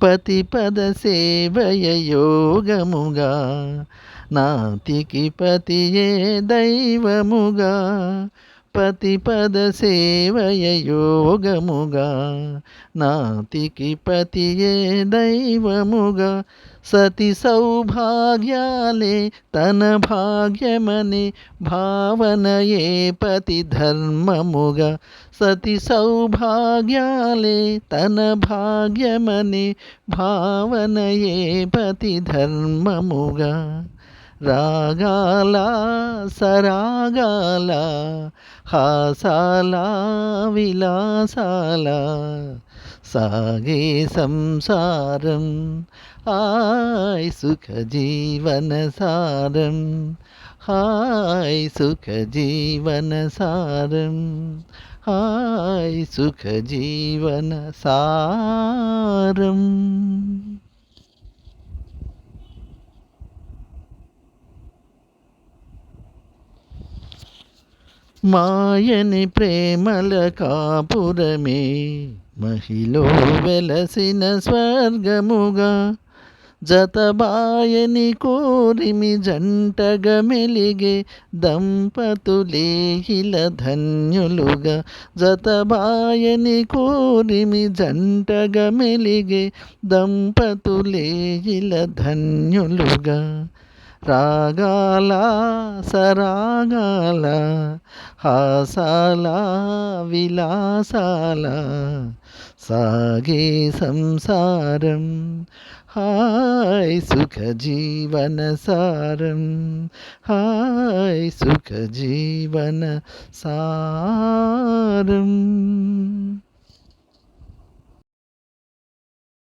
పతిపద సేవయ యోగముగా నాతికి పతియే దైవముగా పతిపద సేవయ యోగముగా నాతికి పతియే దైవముగా సతి సౌభాగ్యాలే తన భాగ్యమని భావనయే పతి ధర్మముగా సతి సౌభాగ్యాలే తన భాగ్యమని భావనయే పతి ధర్మముగా రాగాల సరాగాల హాసాల విలాసాల సాగే సంసారం హాయ్ సుఖ జీవన సారం హాయ్ సుఖ జీవన సారం హాయ్ సుఖ జీవన సారం. మాయని ప్రేమల కాపురమే మహిలో వెలసిన స్వర్గముగా జతబాయని కోరిమి జంటగా మెలిగే దంపతులే ఇల ధన్యులుగా జతబాయని కోరిమి జంటగా మెలిగే దంపతులే ఇల ధన్యులుగా రాగాల సరాగాల హాసాల విలాసాల సాగే సంసారం హాయ్ సుఖ జీవన సారం హాయ్ సుఖ జీవన సారం.